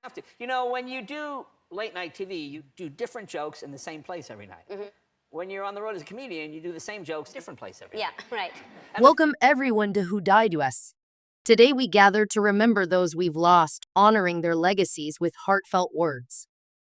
Have to. You know, when you do late night TV, you do different jokes in the same place every night. When you're on the road as a comedian, you do the same jokes, different place every night. Yeah, right. Welcome everyone to Who Died Us. Today we gather to remember those we've lost, honoring their legacies with heartfelt words.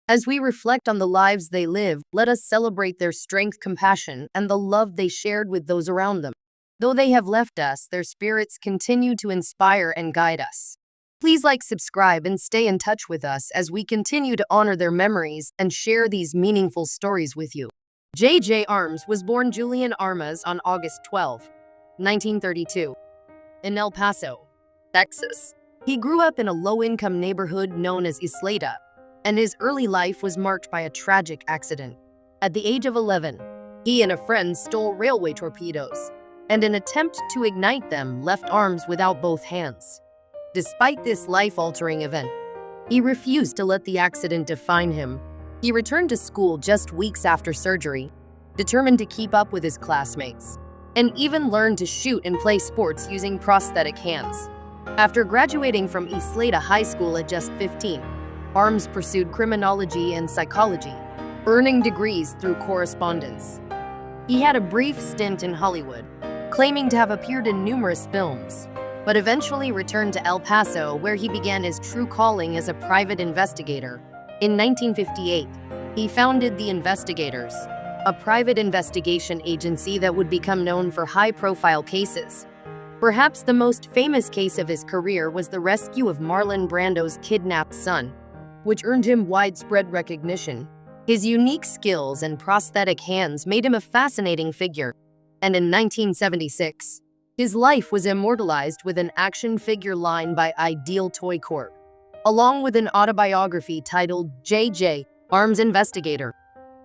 As we reflect on the lives they lived, let us celebrate their strength, compassion, and the love they shared with those around them. Though they have left us, their spirits continue to inspire and guide us. Please like, subscribe, and stay in touch with us as we continue to honor their memories and share these meaningful stories with you. J.J. Arms was born Julian Armas on August 12, 1932, in El Paso, Texas. He grew up in a low-income neighborhood known as Isleta, and his early life was marked by a tragic accident. At the age of 11, he and a friend stole railway torpedoes, and in an attempt to ignite them, left arms without both hands. Despite this life-altering event, he refused to let the accident define him. He returned to school just weeks after surgery, determined to keep up with his classmates, and even learned to shoot and play sports using prosthetic hands. After graduating from Isleta High School at just 15, Arms pursued criminology and psychology, earning degrees through correspondence. He had a brief stint in Hollywood, claiming to have appeared in numerous films, but eventually returned to El Paso, where he began his true calling as a private investigator. In 1958, he founded the Investigators, a private investigation agency that would become known for high-profile cases. Perhaps the most famous case of his career was the rescue of Marlon Brando's kidnapped son, which earned him widespread recognition. His unique skills and prosthetic hands made him a fascinating figure, and in 1976, his life was immortalized with an action figure line by Ideal Toy Corp, along with an autobiography titled J.J. Arms Investigator.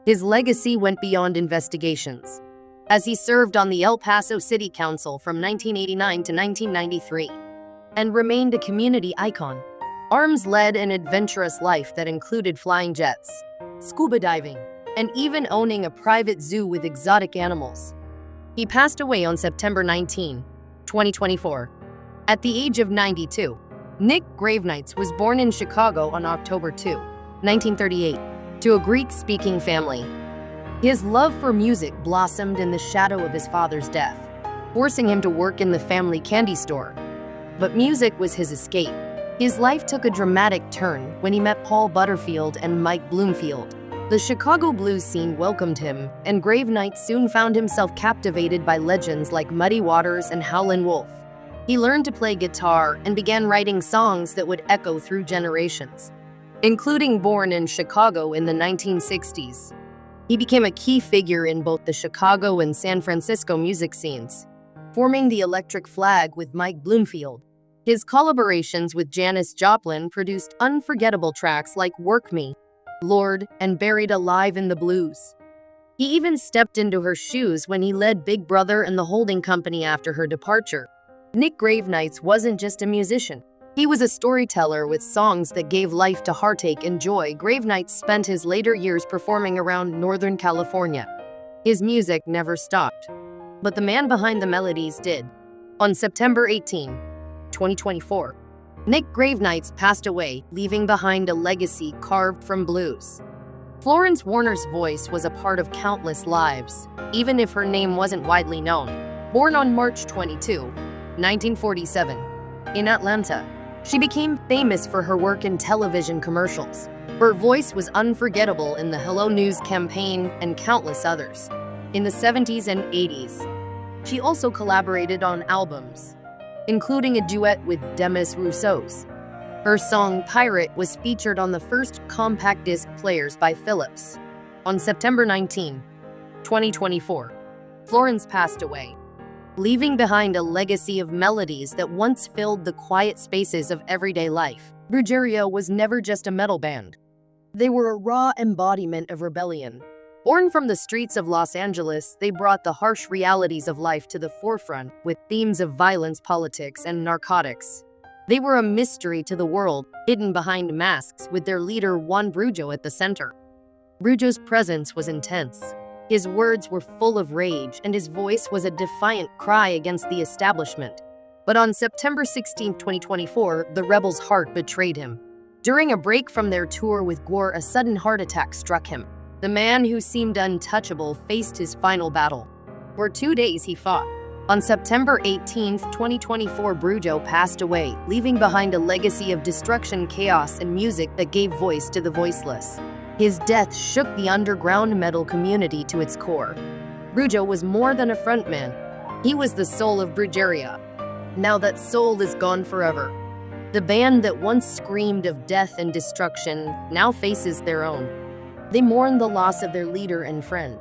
His legacy went beyond investigations, as he served on the El Paso City Council from 1989 to 1993, and remained a community icon. Arms led an adventurous life that included flying jets, scuba diving, and even owning a private zoo with exotic animals. He passed away on September 19, 2024, at the age of 92. Nick Gravenites was born in Chicago on October 2, 1938, to a Greek-speaking family. His love for music blossomed in the shadow of his father's death, forcing him to work in the family candy store. But music was his escape. His life took a dramatic turn when he met Paul Butterfield and Mike Bloomfield. The Chicago blues scene welcomed him, and Gravenites soon found himself captivated by legends like Muddy Waters and Howlin' Wolf. He learned to play guitar and began writing songs that would echo through generations, including Born in Chicago in the 1960s. He became a key figure in both the Chicago and San Francisco music scenes, forming the Electric Flag with Mike Bloomfield. His collaborations with Janis Joplin produced unforgettable tracks like Work Me, Lord, and Buried Alive in the Blues. He even stepped into her shoes when he led Big Brother and the holding company after her departure. Nick Gravenites wasn't just a musician. He was a storyteller with songs that gave life to heartache and joy. Gravenites spent his later years performing around Northern California. His music never stopped, but the man behind the melodies did. On September 18, 2024, Nick Gravenites passed away, leaving behind a legacy carved from blues. Florence Warner's voice was a part of countless lives, even if her name wasn't widely known. Born on March 22, 1947, in Atlanta, she became famous for her work in television commercials. Her voice was unforgettable in the Hello News campaign and countless others. In the 70s and 80s, she also collaborated on albums, including a duet with Demis Roussos. Her song Pirate was featured on the first compact disc players by Philips. On September 19, 2024, Florence passed away, leaving behind a legacy of melodies that once filled the quiet spaces of everyday life. Ruggiero was never just a metal band. They were a raw embodiment of rebellion. Born from the streets of Los Angeles, they brought the harsh realities of life to the forefront with themes of violence, politics, and narcotics. They were a mystery to the world, hidden behind masks with their leader Juan Buejo at the center. Buejo's presence was intense. His words were full of rage, and his voice was a defiant cry against the establishment. But on September 16, 2024, the rebel's heart betrayed him. During a break from their tour with Gore, a sudden heart attack struck him. The man who seemed untouchable faced his final battle. For 2 days he fought. On September 18, 2024, Buejo passed away, leaving behind a legacy of destruction, chaos, and music that gave voice to the voiceless. His death shook the underground metal community to its core. Buejo was more than a frontman. He was the soul of Brujeria. Now that soul is gone forever. The band that once screamed of death and destruction now faces their own. They mourn the loss of their leader and friend.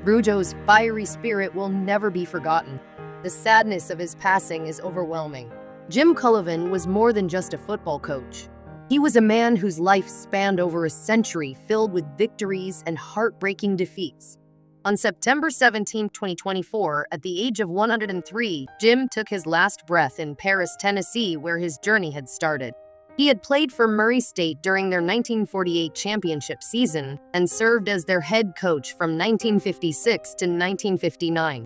Buejo's fiery spirit will never be forgotten. The sadness of his passing is overwhelming. Jim Cullivan was more than just a football coach. He was a man whose life spanned over a century, filled with victories and heartbreaking defeats. On September 17, 2024, at the age of 103, Jim took his last breath in Paris, Tennessee, where his journey had started. He had played for Murray State during their 1948 championship season and served as their head coach from 1956 to 1959.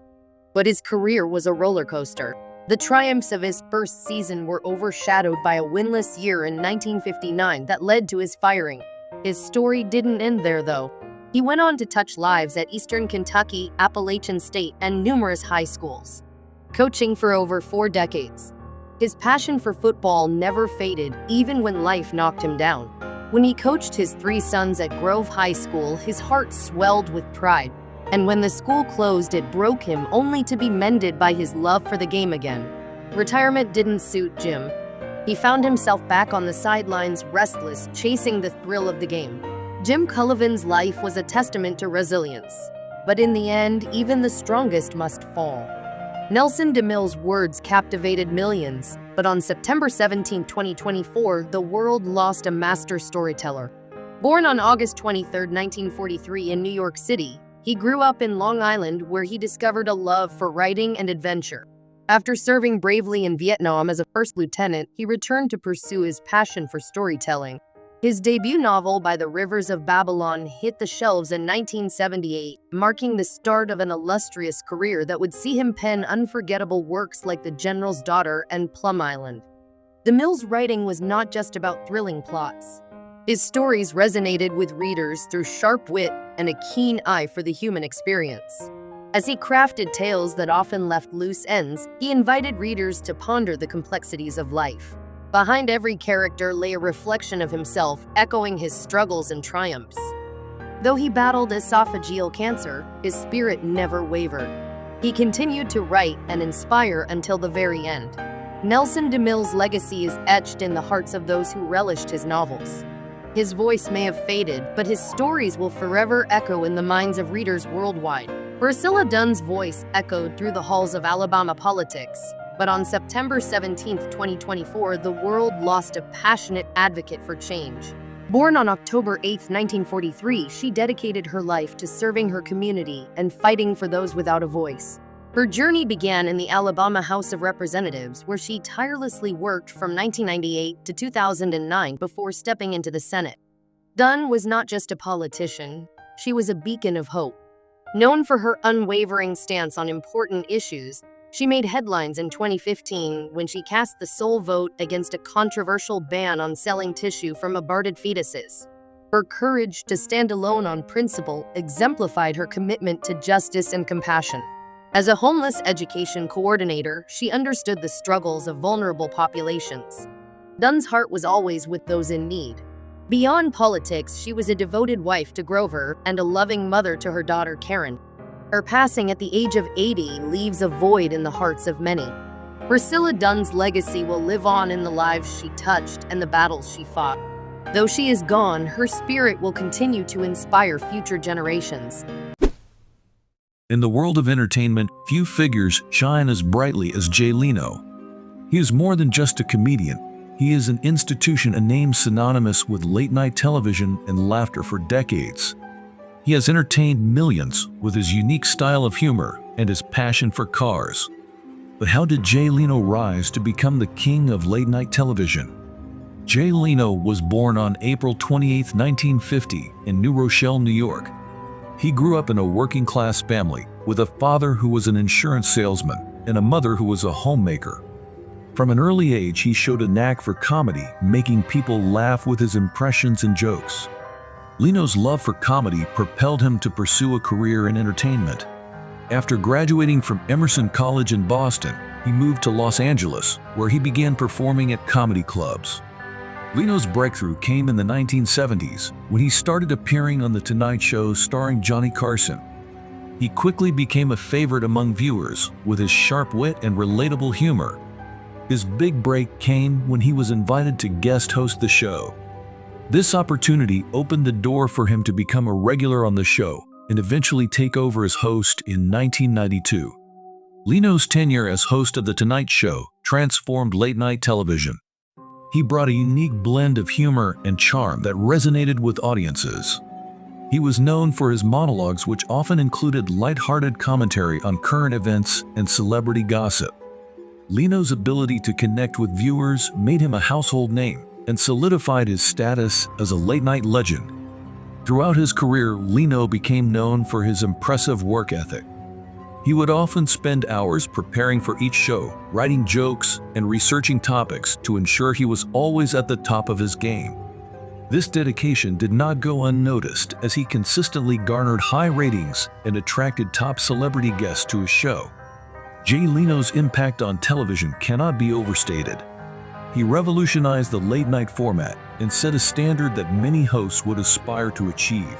But his career was a roller coaster. The triumphs of his first season were overshadowed by a winless year in 1959 that led to his firing. His story didn't end there, though. He went on to touch lives at Eastern Kentucky, Appalachian State, and numerous high schools, coaching for over 4 decades. His passion for football never faded, even when life knocked him down. When he coached his 3 sons at Grove High School, his heart swelled with pride. And when the school closed, it broke him, only to be mended by his love for the game again. Retirement didn't suit Jim. He found himself back on the sidelines, restless, chasing the thrill of the game. Jim Cullivan's life was a testament to resilience. But in the end, even the strongest must fall. Nelson DeMille's words captivated millions, but on September 17, 2024, the world lost a master storyteller. Born on August 23, 1943 in New York City, he grew up in Long Island, where he discovered a love for writing and adventure. After serving bravely in Vietnam as a first lieutenant, he returned to pursue his passion for storytelling. His debut novel, By the Rivers of Babylon, hit the shelves in 1978, marking the start of an illustrious career that would see him pen unforgettable works like The General's Daughter and Plum Island. DeMille's writing was not just about thrilling plots. His stories resonated with readers through sharp wit and a keen eye for the human experience. As he crafted tales that often left loose ends, he invited readers to ponder the complexities of life. Behind every character lay a reflection of himself, echoing his struggles and triumphs. Though he battled esophageal cancer, his spirit never wavered. He continued to write and inspire until the very end. Nelson DeMille's legacy is etched in the hearts of those who relished his novels. His voice may have faded, but his stories will forever echo in the minds of readers worldwide. Priscilla Dunn's voice echoed through the halls of Alabama politics. But on September 17, 2024, the world lost a passionate advocate for change. Born on October 8, 1943, she dedicated her life to serving her community and fighting for those without a voice. Her journey began in the Alabama House of Representatives, where she tirelessly worked from 1998 to 2009 before stepping into the Senate. Dunn was not just a politician, she was a beacon of hope. Known for her unwavering stance on important issues, she made headlines in 2015 when she cast the sole vote against a controversial ban on selling tissue from aborted fetuses. Her courage to stand alone on principle exemplified her commitment to justice and compassion. As a homeless education coordinator, she understood the struggles of vulnerable populations. Dunn's heart was always with those in need. Beyond politics, she was a devoted wife to Grover and a loving mother to her daughter Karen. Her passing at the age of 80 leaves a void in the hearts of many. Priscilla Dunn's legacy will live on in the lives she touched and the battles she fought. Though she is gone, her spirit will continue to inspire future generations. In the world of entertainment, few figures shine as brightly as Jay Leno. He is more than just a comedian. He is an institution, a name synonymous with late-night television and laughter for decades. He has entertained millions with his unique style of humor and his passion for cars. But how did Jay Leno rise to become the king of late-night television? Jay Leno was born on April 28, 1950, in New Rochelle, New York. He grew up in a working-class family with a father who was an insurance salesman and a mother who was a homemaker. From an early age, he showed a knack for comedy, making people laugh with his impressions and jokes. Leno's love for comedy propelled him to pursue a career in entertainment. After graduating from Emerson College in Boston, he moved to Los Angeles, where he began performing at comedy clubs. Leno's breakthrough came in the 1970s when he started appearing on The Tonight Show starring Johnny Carson. He quickly became a favorite among viewers with his sharp wit and relatable humor. His big break came when he was invited to guest host the show. This opportunity opened the door for him to become a regular on the show and eventually take over as host in 1992. Leno's tenure as host of The Tonight Show transformed late-night television. He brought a unique blend of humor and charm that resonated with audiences. He was known for his monologues, which often included light-hearted commentary on current events and celebrity gossip. Leno's ability to connect with viewers made him a household name and solidified his status as a late-night legend. Throughout his career, Leno became known for his impressive work ethic. He would often spend hours preparing for each show, writing jokes, and researching topics to ensure he was always at the top of his game. This dedication did not go unnoticed, as he consistently garnered high ratings and attracted top celebrity guests to his show. Jay Leno's impact on television cannot be overstated. He revolutionized the late-night format and set a standard that many hosts would aspire to achieve.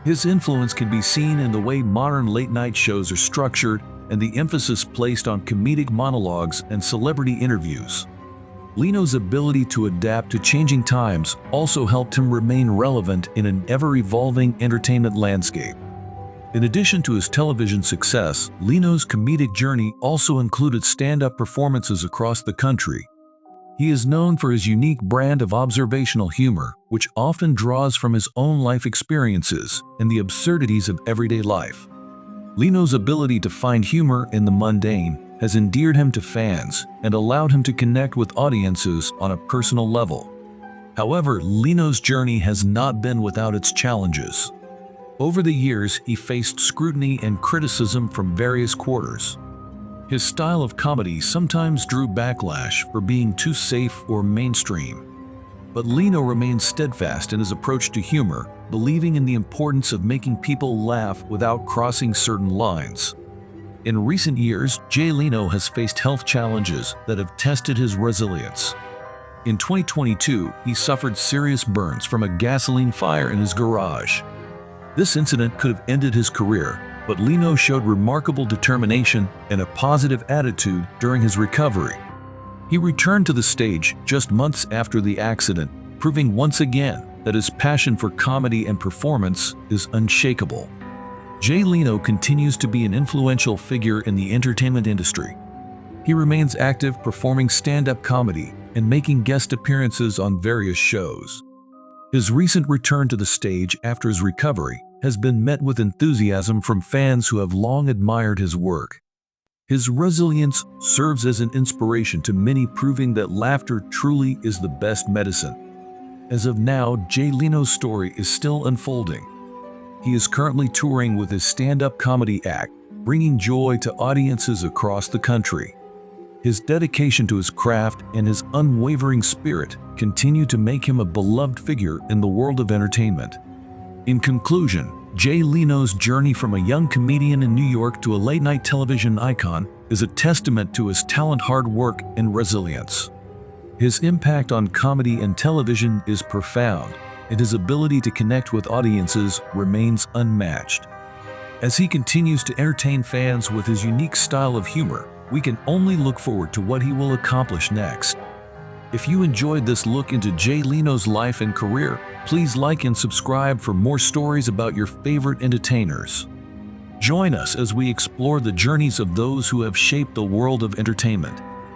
His influence can be seen in the way modern late-night shows are structured and the emphasis placed on comedic monologues and celebrity interviews. Leno's ability to adapt to changing times also helped him remain relevant in an ever-evolving entertainment landscape. In addition to his television success, Leno's comedic journey also included stand-up performances across the country. He is known for his unique brand of observational humor, which often draws from his own life experiences and the absurdities of everyday life. Leno's ability to find humor in the mundane has endeared him to fans and allowed him to connect with audiences on a personal level. However, Leno's journey has not been without its challenges. Over the years, he faced scrutiny and criticism from various quarters. His style of comedy sometimes drew backlash for being too safe or mainstream. But Leno remained steadfast in his approach to humor, believing in the importance of making people laugh without crossing certain lines. In recent years, Jay Leno has faced health challenges that have tested his resilience. In 2022, he suffered serious burns from a gasoline fire in his garage. This incident could have ended his career, but Leno showed remarkable determination and a positive attitude during his recovery. He returned to the stage just months after the accident, proving once again that his passion for comedy and performance is unshakable. Jay Leno continues to be an influential figure in the entertainment industry. He remains active, performing stand-up comedy and making guest appearances on various shows. His recent return to the stage after his recovery has been met with enthusiasm from fans who have long admired his work. His resilience serves as an inspiration to many, proving that laughter truly is the best medicine. As of now, Jay Leno's story is still unfolding. He is currently touring with his stand-up comedy act, bringing joy to audiences across the country. His dedication to his craft and his unwavering spirit continue to make him a beloved figure in the world of entertainment. In conclusion, Jay Leno's journey from a young comedian in New York to a late-night television icon is a testament to his talent, hard work, and resilience. His impact on comedy and television is profound, and his ability to connect with audiences remains unmatched. As he continues to entertain fans with his unique style of humor, we can only look forward to what he will accomplish next. If you enjoyed this look into Jay Leno's life and career, please like and subscribe for more stories about your favorite entertainers. Join us as we explore the journeys of those who have shaped the world of entertainment.